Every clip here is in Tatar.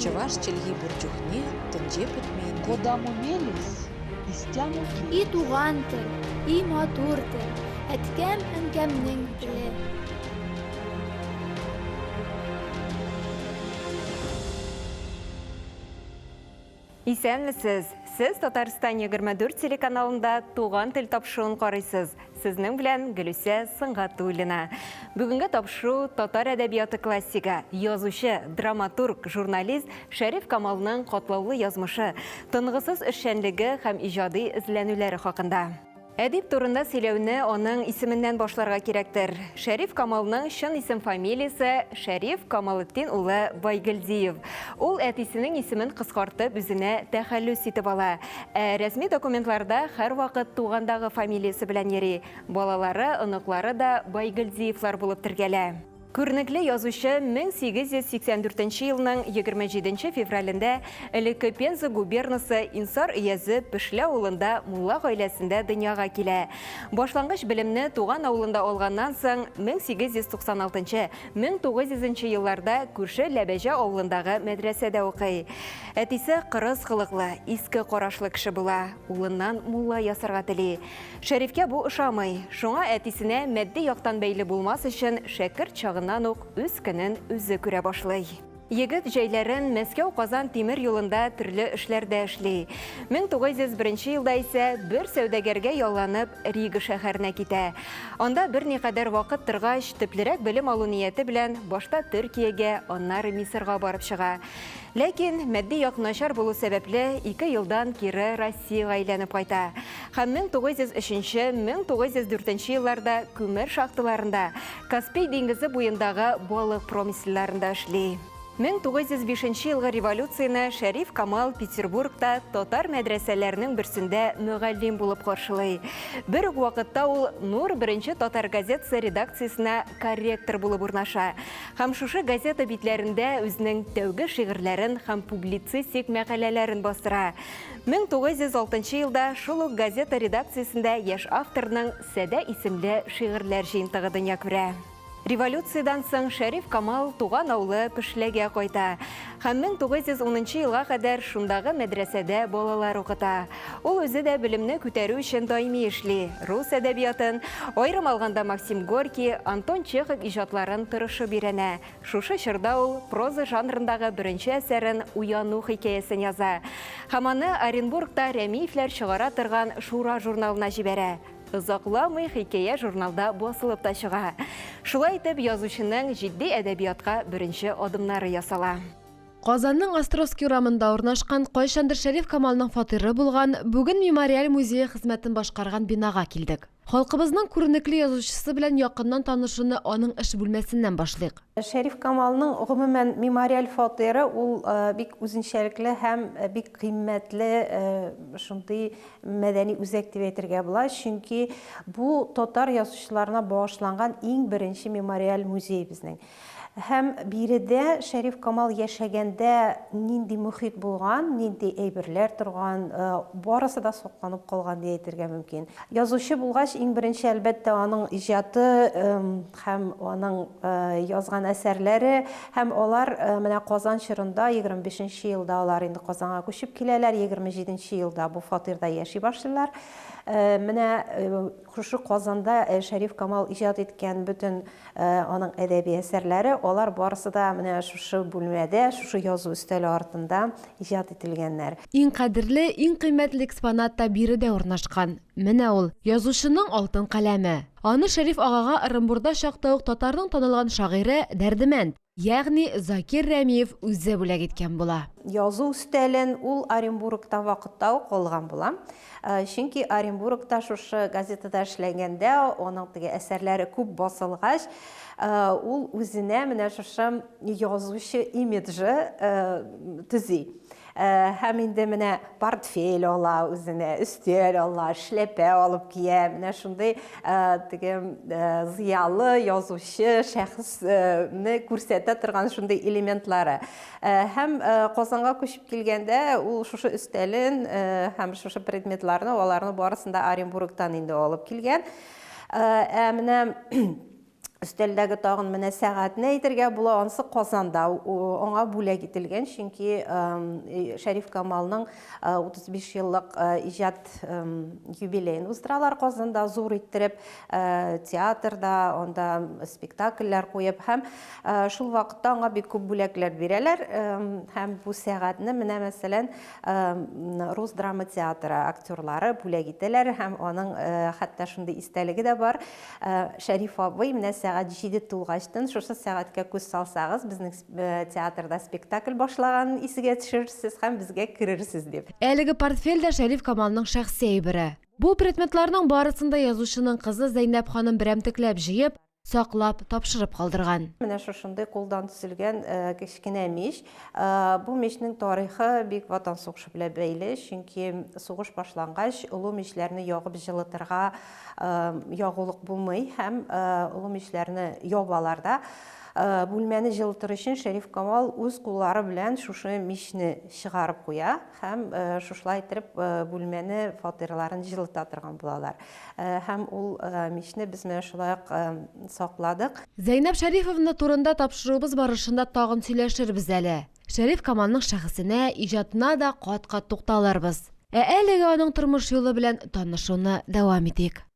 Чӑваш чӗлхи пурчухне тӗнче пӗтмейнде. Куда мы мелись, истяну И туган тел, и матур тел, әткәм әнкәмнең теле. Исәнмесез, сіз Татарстан 24 телеканалында туған тел тапшуын қарайсыз. Сезнең белән Гөлүсә Сыңгатуллина. Бүгінгі тапшу татар әдәбияты классика, язучы, драматург, журналист Шәриф Камалның катлаулы язмышы, тынгысыз эшчәнлеге һәм иҗади эзләнүләре хакында. Әдип турында сөйләүне оның исеменнән башларга кирәктер. Шәриф Камалның чын исем фамилиясе Шәриф Камалетдин улы Байгелдиев. Ул әтисенең исемен кыскартып үзенә тәхәллүс итеп ала. Рәсми документларда һәр вакыт тугандагы фамилиясе белән йөри. Балалары, оныклары да Байгелдиевлар булып тергәлә. Күрнекле язучы 1884 елның 27 февралендә элекке Пенза губернасы Инсар өязе Пешлә авылында мулла гаиләсендә дөньяга килә. Башлангыч белемне туган авылында алганнан соң 1896-1900 елларда күрше Ләбәҗә авылындагы мәдрәсәдә укый. Әтисе кырыс хылыклы, иске карашлы кеше була. Улыннан мулла ясарга тели. Шәрифкә бу ошамый. Шуңа әтисенә матди яктан бәйле булмас өчен шәкерт чагын үз көнен үзе күрә башлый. Егет җәйләрен Мәскәү-Казан тимер юлында төрле эшләрдә эшли. 1901 елда исә бер сәүдәгәргә ялланып Рига шәһәренә китә. Анда берникадәр вакыт торгач, төплерәк белем алу нияте белән башта Төркиягә, аннары Мисырга барып чыга. Ләкин матди як начар булу сәбәпле 2 елдан кире Россиягә әйләнеп кайта. Һәм 1903-1904 елларда күмер шахталарында, Каспий диңгезе буендагы балык промысларында эшли. 1905 елгы революцияны Шәриф Камал Петербургта татар мәдрәсәләренең берсендә мөгаллим булып каршылый. Бер үк вакытта ул Нур беренче татар газетасы редакциясенә корректор булып урнаша. Һәм шушы газета битләрендә үзенең тәүге шигырьләрен һәм публицистик мәкаләләрен бастыра. 1906 елда шул ук газета редакциясендә яшь авторның Сәдә исемле шигырьләр җыентыгы дөнья күрә. Революциядан соң Шәриф Камал туган авылы Пешләгә кайта. Һәм 1910 елга кадәр шундагы мәдрәсәдә балалар укыта. Ул үзе дә белемне күтәрү өчен даими эшли. Рус әдәбиятын, аерым алганда Максим Горький, Антон Чехов иҗатларын тырышып өйрәнә. Шушы чорда ул проза жанрындагы беренче әсәрен «Уяну» хикәясен яза. Һәм аны Оренбургта Рәмиевләр чыгара торган «Шура» журналына җибәрә. Озакламый хикәя журналда басылып та чыга. Шулай итеп, язучының җитди әдәбиятка беренче адымнары ясала. Казанның Островский урамында урнашкан кайчандыр Шәриф Камалның фатиры булган бүген мемориаль музее хезмәтен башкарган бинага килдек. Халкыбызның күренекле язучысы белән якыннан танышуны аның эш бүлмәсеннән башлыйк. Шәриф Камалның гомумән мемориаль фатиры ул бик үзенчәлекле һәм бик кыйммәтле шундый мәдәни үзәк дип әйтергә була, чөнки бу татар язучыларына багышланган иң беренче мемориаль музей безнең. Һәм биредә Шәриф Камал яшәгәндә нинди мөхит булган, нинди әйберләр торган, барысы да сакланып калган дип әйтергә мөмкин. Язучы булгач, иң беренче әлбәттә аның иҗаты һәм аның язган әсәрләре һәм алар менә Казан чорында 25 елда алар инде Казанга күчеп киләләр, 27 елда бу фатирда яши башлыйлар. Менә шушы Казанда Шәриф Камал иҗат иткән бөтен аның әдәби әсәрләре, алар барысы да менә шушы бүлмәдә, шушы язу өстәле артында иҗат ителгәннәр. Иң кадерле, иң кыйммәтле экспонат та биредә урнашкан. Менә ул язучының алтын каләме. Аны Шәриф агага Оренбургда чакта ук татарның танылган шагыйре Дәрдемәнд, ягъни Закир Рәмиев үзе бүләк иткән була. Язу өстәлен ул Оренбургта вакытта ук алган була. Чөнки Оренбургта шушы газетада эшләгәндә аның теге әсәрләре күп басылгач, ул үзенә менә шушы язучы имиджы төзи. Һәм инде менә портфель ала, үзенә өстәл ала, шляпа алып кия, менә шундый теге зыялы язучы шәхесне күрсәтә торган шундый элементлары. Һәм Казанга күчеп килгәндә ул шушы өстәлен һәм шушы предметларны, аларны барысын да Оренбургтан инде алып килгән. Менә Өстәлдәге тагын менә сәгатьне әйтергә була, анысы Казанда аңа бүләк ителгән, чөнки Шәриф Камалның 35 еллык иҗат юбилеен уздыралар Казанда, зур иттереп театрда, анда спектакльләр куеп, һәм шул вакытта аңа бик күп бүләкләр бирәләр, һәм бу сәгатьне менә мәсәлән Рус драма театры актерлары бүләк итәләр, һәм аның хәтта шундый истәлеге дә бар. Шәриф абый менә сәгать 7 тулгачтан шушы сәгатькә күз салсагыз, безнең театрда спектакль башлаганын исегә төшерерсез һәм безгә керерсез дип. Әлеге портфель дә Шәриф Камалның шәхси әйбере. Бу предметларның барысында язучының кызы Зәйнәп ханым берәмтекләп җыеп, саклап, тапшырып калдырган. Менә шушындай кулдан төзелгән кечкенә мич. Бу мичнең тарихы бик Ватан сугышы белән бәйле, чөнки сугыш башлангач олы мичләрне ягып җылытырга ягулык булмый, һәм олы мичләрне ябалар да. Бүлмәне җылытыр өчен Шәриф Камал үз куллары белән шушы мичне чыгарып куя, һәм шушылай итеп бүлмәне, фатирларын җылыта торган булалар. Һәм ул мичне без менә шулай сакладык. Зәйнәп Шәрифовна турында тапшыруыбыз барышында тагын сөйләшербез әле. Шәриф Камалның шәхесенә, иҗатына да кат-кат тукталырбыз. Әлегә аның тормыш юлы белән танышуны дәвам итик.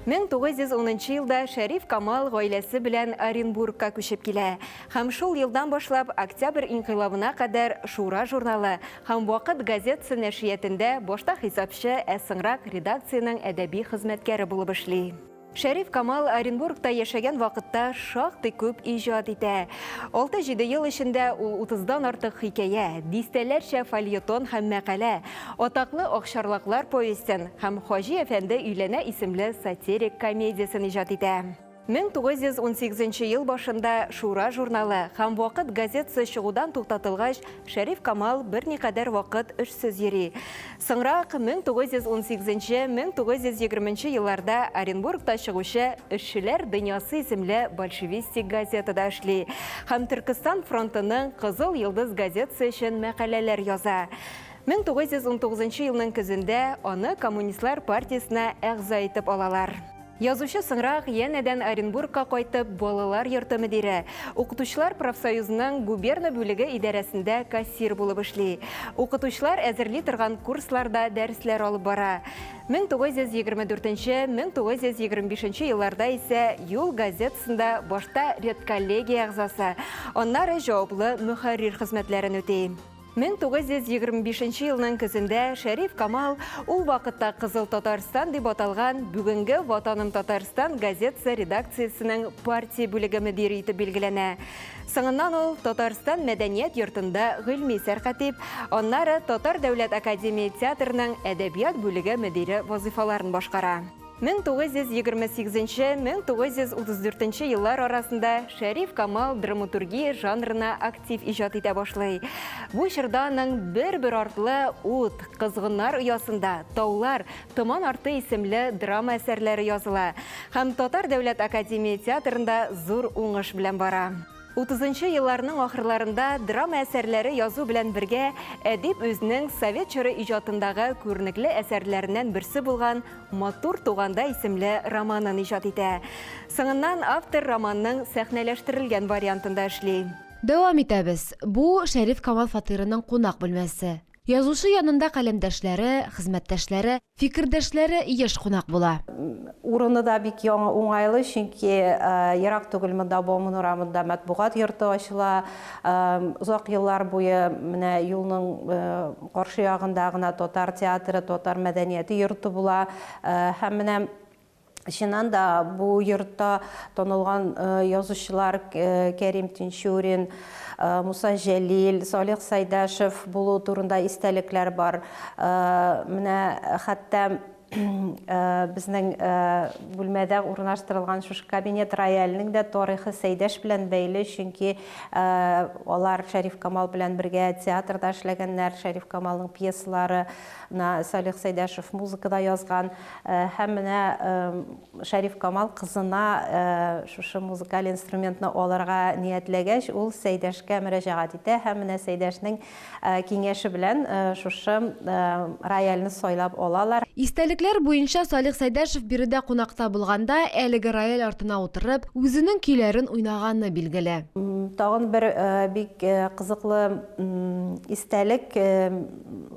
1910 елда Шәриф Камал гаиләсе белән Оренбургка күчеп килә. Һәм шул елдан башлап Октябрь инкыйлабына кадәр Шура журналы һәм Вакыт газетасы нәшриятендә башта хисапчы, ә соңрак редакциянең әдәби хезмәткәре булып эшли. Шәриф Камал Оренбургта яшәгән вакытта шактый күп иҗат итә. 6-7 ел эчендә ул 30дан артык хикәя, дистәләрчә фольетон һәм мәкалә, атаклы Акчарлаклар повестен һәм Хаҗи әфәнде өйләнә исемле сатирик комедиясын иҗат итә. 1918 ел башында Шура журналы һәм Вакыт газетасы чыгудан туктатылгач, Шәриф Камал берникадәр вакыт эшсез йөри. Соңрак 1918-1920 елларда Оренбургта чыгучы Эшчеләр дөньясы исемле большевистик газетада эшли һәм Төркстан фронтының Кызыл йолдыз газетасы өчен мәкаләләр яза. 1919 елның көзендә аны Коммунистлар партиясына әгъза итеп алалар. Язучы соңрак янәдән Оренбургка кайтып, балалар йорты мөдире, укытучылар профсоюзының губерна бүлеге идарәсендә кассир булып эшли. Укытучылар әзерли торган курсларда дәресләр алып бара. 1924-1925 елларда исә Юл газетасында башта редколлегия әгъзасы, аннары җаваплы мөхәррир хезмәтләрен үти. 1925 елның көзендә Шәриф Камал ул вакытта Кызыл Татарстан дип аталган бүгенге Ватаным Татарстан газетасы редакциясының партия бүлеге мөдире итеп билгеләнә. Соңыннан ул Татарстан мәдәният йортында гыйльми сәркатип, аннары Татар дәүләт академия театрының әдәбият бүлеге мөдире вазифаларын башкара. 1928-1934 еллар арасында Шәриф Камал драматургия жанрына актив иҗат итә башлый. Бу чорда аның бер артлы ут, кызгыннар оясында, таулар, томан арты исемле драма әсәрләре языла һәм Татар дәүләт академия театрында зур уңыш белән бара. 30-нчы елларның ахырларында драма әсәрләре язу белән бергә әдип үзенең совет чоры иҗатындагы күренекле әсәрләреннән берсе булган Матур туганда исемле романын иҗат итә. Соңыннан автор романның сәхнәләштерелгән вариантында эшли. Дәвам итәбез. Бу Шәриф Камал фатирының кунак бүлмәсе. Язучы янында каләмдәшләре, хезмәттәшләре, фикердәшләре еш кунак була. Урыны да бик уңайлы, чөнки ерак түгел монда Бауман урамында матбугат йорты ачыла. Узак еллар буе менә юлның каршы ягында гына Татар театры, Татар мәдәнияте йорты була. Һәм менә Чыннан да бу йортта танылган язучылар Кәрим Тинчурин, Муса Жәлил, Салих Сайдашев булу турында истәлекләр бар. Менә хәтта безнең бүлмәдә урнаштырылган шушы кабинет рояльнең дә тарихы Сәйдәш белән бәйле, чөнки алар Шәриф Камал белән бергә театрда эшләгәннәр, Шәриф Камалның пьесалары, Салих Сәйдәшев музыкада язган, һәм менә Шәриф Камал кызына шушы музыкаль инструментны алырга ниятләгәч, ул Сәйдәшкә мөрәҗәгать итә, һәм менә Сәйдәшнең киңәше белән шушы рояльне сайлап алалар. Истәлекле Эшләр буенча Салих Сәйдәшев биредә кунакта булганда, әлеге рояль артына утырып, үзенең көйләрен уйнаганы билгеле. Тагын бер бик кызыклы истәлек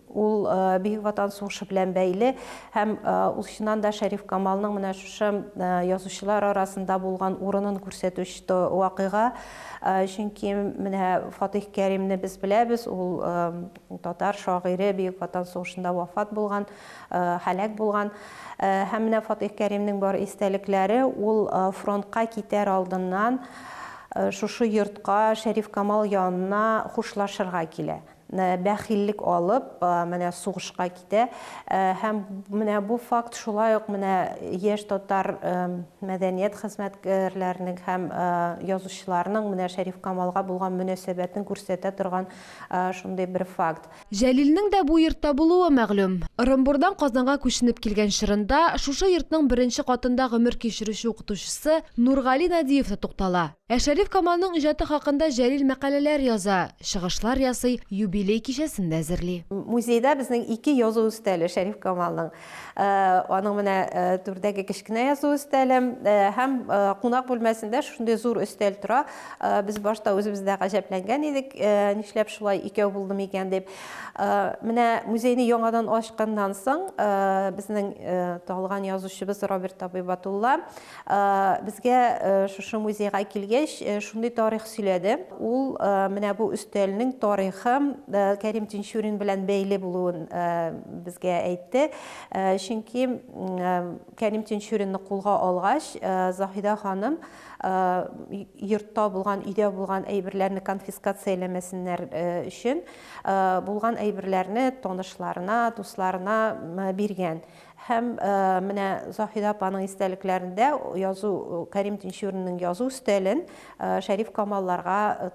ул Бөек Ватан сугышы белән бәйле һәм ул чыннан да Шәриф Камалның менә шушы язучылар арасында булган урынын күрсәтүче вакыйга. Чөнки менә Фатих Кәримне без беләбез, ул татар шагыйре, Бөек Ватан сугышында вафат булган, һәлак булган. Һәм менә Фатих Кәримнең бар истәлекләре ул фронтка китәр алдыннан шушы йортка Шәриф Камал янына хушлашырга килә. Бәхиллек алып, менә сугышка китә. Һәм менә бу факт шулай ук менә яшь татар мәдәният хезмәткәрләренең һәм язучыларның менә Шәриф Камалга булган мөнәсәбәтен күрсәтә торган шундый бер факт. Җәлилнең дә бу йортта булуы мәгълүм. Орынбурдан Казанга күченеп килгән чорында шушы йортның беренче катында гомер кичерүче укытучысы Нургали Надиев та туктала. Шәриф Камалның иҗаты хакында Җәлил мәкаләләр яза, чыгышлар ясый, юбилей кичәсендә әзерли. Музейда безнең 2 язу өстәле Шәриф Камалның. Аның менә түрдәге кечкенә язу өстәле һәм кунак бүлмәсендә шундый зур өстәл тора. Без башта үзебездә гаҗәпләнгән идек, нишләп шулай икәү булды микән дип. Менә музейны яңадан ачканнан соң безнең талган язучыбыз Роберт Абыйбатулла безгә шушы музейга килгәч шундый тарих сөйләде. Ул менә бу өстәлнең тарихы Кәрим Тинчурин белән бәйле булуын безгә әйтте. Чөнки Кәрим Тинчуринны кулга алгач, Заһида ханым йортта булган, өйдә булган әйберләрне конфискацияләмәсеннәр өчен булган әйберләрне танышларына, дусларына биргән. Һәм менә Заһида апаның истәлекләрендә язу Кәрим Тинчуринның язу өстәлен Шәриф Камалларга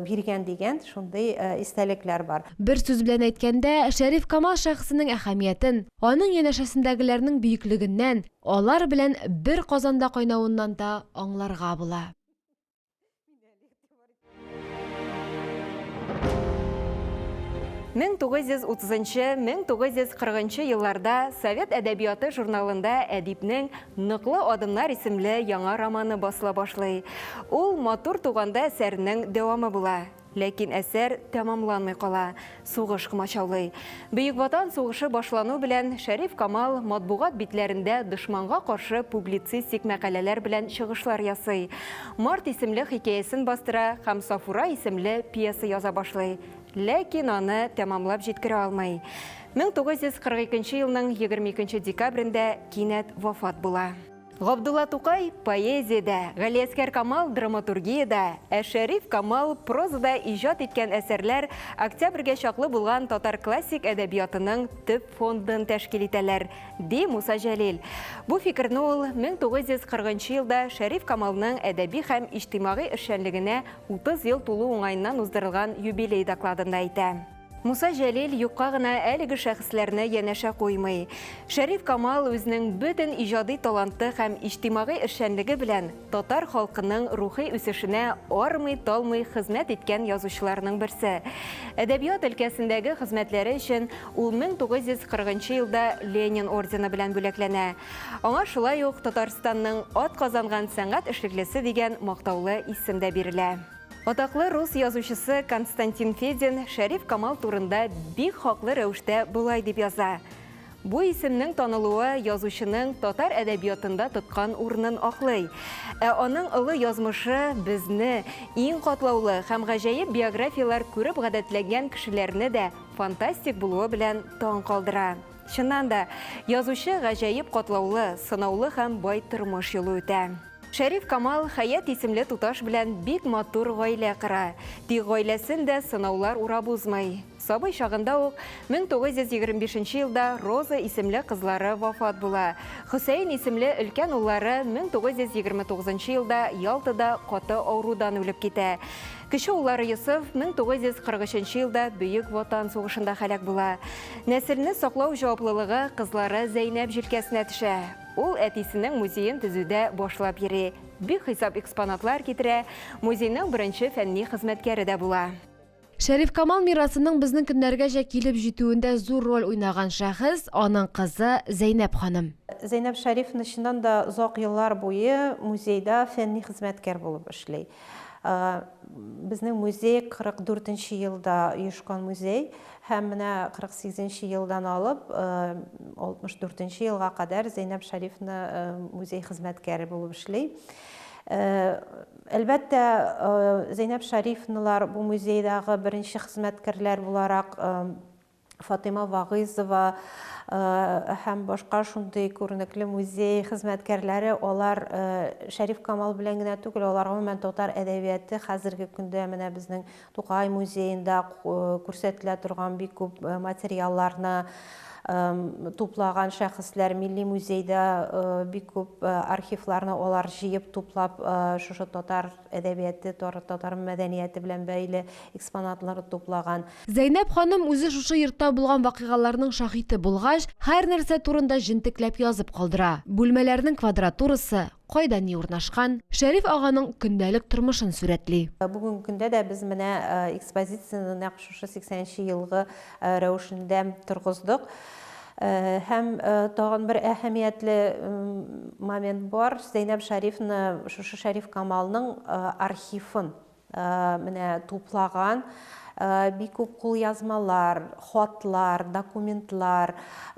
биргән дигән шундый истәлекләр бар. Бер сүз белән әйткәндә, Шәриф Камал шәхсенең әһәмиятен, аның янәшәсендәгеләрнең бөеклегеннән, алар белән бер Казанда кайнавыннан да аңларга була. 1930-1940 елларда Совет әдәбияты журналында әдипнең «Ныклы адымнар» исемле яңа романы басыла башлый. Ул матур туганда әсәренең дәвамы була. Ләкин әсәр тәмамланмый кала, сугыш комачаулый. Бөек Ватан сугышы башлану белән Шәриф Камал матбугат битләрендә дошманга каршы публицистик мәкаләләр белән чыгышлар ясый. Март исемле хикәясен бастыра һәм Сафура исемле пьеса яза башлый. Ләкин аны тәмамлап җиткерә алмый. 1942 елның 22 декабрендә кинәт вафат була. Габдулла Тукай поэзиядә, Галиәскәр Камал драматургиядә, Шәриф Камал прозада иҗат иткән әсәрләр октябрьгә чаклы булган татар классик әдәбиятының төп фондын тәшкил итәләр, ди Муса Җәлил. Бу фикерне ул 1940 елда Шәриф Камалның әдәби һәм иҗтимагый эшчәнлегенә 30 ел тулу уңайыннан уздырылган юбилей докладында әйтә. Муса Җәлил юкка гына әлеге шәхесләрне янәшә куймый. Шәриф Камал үзенең бөтен иҗади таланты һәм иҗтимагый эшчәнлеге белән татар халкының рухи үсешенә армый-талмый хезмәт иткән язучыларның берсе. Әдәбият өлкәсендәге хезмәтләре өчен ул 1940 елда Ленин ордены белән бүләкләнә. Аңа шулай ук Татарстанның атказанган сәнгать эшлеклесе дигән мактаулы исем дә бирелә. Атаклы рус язучысы Константин Федин Шәриф Камал турында бик хаклы рәвештә булай дип яза. Бу исемнең танылуы язучының татар әдәбиятында тоткан урынын аклый. Аның олы язмышы безне иң катлаулы һәм гаҗәеп биографиялар күреп гадәтләгән кешеләрне дә фантастик булуы белән таң калдыра. Чыннан да, язучы гаҗәеп катлаулы, сынаулы һәм бай тормыш юлы үтә. Шәриф Камал Хаят исемле туташ белән бик матур гаилә кора. Тик гаиләсен дә сынаулар урап узмый. Сабый чагында ук 1925 елда Роза исемле кызлары вафат була. Хөсәйн исемле өлкән уллары 1929 елда Ялтада каты аурудан үлеп китә. Кече уллары Йосыф 1943 елда Бөек Ватан сугышында һәлак була. Нәселне саклау җаваплылыгы кызлары Зәйнәп җилкәсенә төшә. Ул әтисенең музейын төзүдә башлап йөри. Бик хисап экспонатлар китерә, музейның беренче фәнни хезмәткәре дә була. Шәриф Камал мирасының безнең көннәргәчә килеп җитүендә зур роль уйнаган шәхес аның кызы Зәйнәп ханым. Зәйнәп Шәрифовна чыннан да озак еллар буе музейда фәнни хезмәткәр булып эшли. Безнең музей 44-нче елда оешкан музей һәм менә 48-нче елдан алып 64-нче елга кадәр Зәйнәп Шәрифовна музей хезмәткәре булып эшли. Әлбәттә, Зәйнәп Шәрифовналар бу музейдагы беренче хезмәткәрләр буларак Фатыйма Вагызова һәм башка шундый күренекле музей хезмәткәрләре, алар Шәриф Камал белән генә түгел, алар гомумән татар әдәбияты хәзерге көндә менә безнең Тукай музейында күрсәтелә торган бик күп материалларны туплаган шәхесләр, милли музейда бик күп архивларны алар җыеп туплап, шушы татар әдәбияты, татар мәдәнияте белән бәйле экспонатларны туплаган. Зәйнәп ханым үзе шушы йортта булган вакыйгаларның шаһиты булгач, һәр нәрсә турында җентекләп язып калдыра. Бүлмәләрнең квадратурасы, кайда ни урнашкан, Шәриф аганың көндәлек тормышын сурәтли. Бүгенге көндә дә без менә экспозицияны нәкъ шушы 80-нче елгы рәвешендә торгыздык. Һәм тагын бер әһәмиятле момент бар. Зәйнәп Шәрифовна шушы Шәриф Камалның архивын менә туплаган. Бик күп кулъязмалар, хатлар, документлар.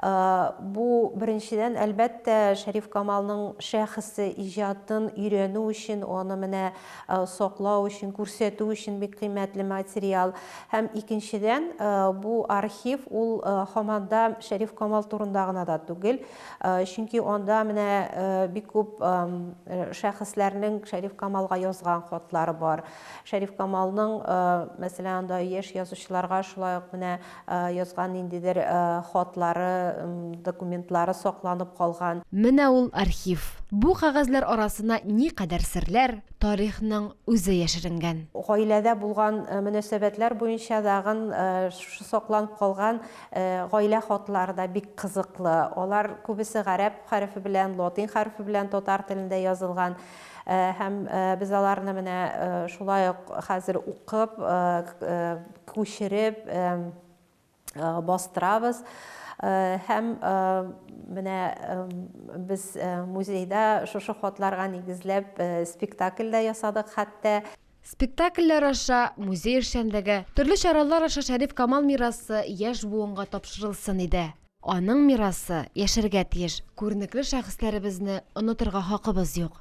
Бу беренчедән әлбәттә Шәриф Камалның шәхесе иҗатын өйрәнү өчен, аны менә саклау өчен, күрсәтү өчен бик кыйммәтле материал. Һәм икенчедән бу архив ул һаманда Шәриф Камал турында гына да түгел, чөнки анда менә бик күп шәхесләрнең Шәриф Камалга язган хатлары бар. Шәриф Камалның мәсәлән анда яшь язучыларга шулай ук менә язган ниндидер хатлары, документлары сакланып калган. Менә ул архив. Бу кагазьләр арасына ни кадәр серләр, тарихның үзе яшеренгән. Гаиләдә булган мөнәсәбәтләр буенча дагын сакланып калган гаилә хатлары да бик кызыклы. Алар күбесе гарәп хәрефе белән, латин хәрефе белән татар телендә язылган. Һәм без аларны менә шулай ук хәзер укып, күчереп, бастырабыз. Һәм менә без музейда шушы хатларга нигезләп спектакль дә ясадык хәтта. Спектакльләр аша, музей эшчәнлеге, төрле чаралар аша Шәриф Камал мирасы яшь буынга тапшырылсын иде. Аның мирасы яшәргә тиеш. Күренекле шәхесләребезне онытырга хакыбыз юк.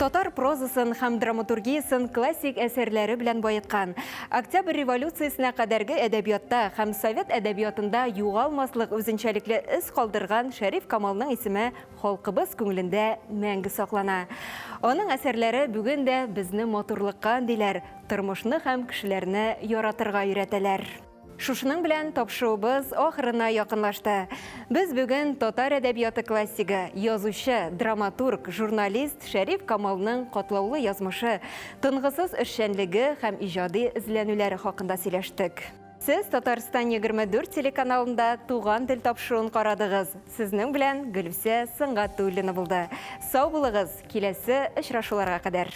Татар прозасын һәм драматургиясын классик әсәрләре белән байыткан. Октябрь революциясенә кадәрге әдәбиятта һәм совет әдәбиятында югалмаслык үзенчәлекле эз калдырган Шәриф Камалның исеме халкыбыз күңелендә мәңге саклана. Аның әсәрләре бүген дә безне матурлыкка диләр, тормышны һәм кешеләрне яратырга өйрәтәләр. Шушының белән тапшыруыбыз ахырына якынлашты. Без бүген татар әдәбияты классигы, язучы, драматург, журналист Шәриф Камалның катлаулы язмышы, тынгысыз эшчәнлеге һәм иҗади эзләнүләре хакында сөйләштек. Сез Татарстан 24 телеканалында туган тел тапшыруын карадыгыз. Сезнең белән Гөлүсә Сыңгатуллина булды. Сау булыгыз, киләсе очрашуларга кадәр.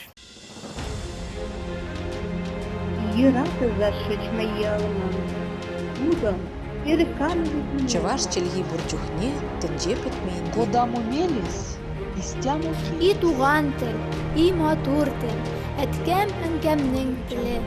Чаваш челги бурчухне, тенҗе бетмәйенде. Куда мумелис, истяму И туган тел, и матур тел, әткәм әнкәмнең теле.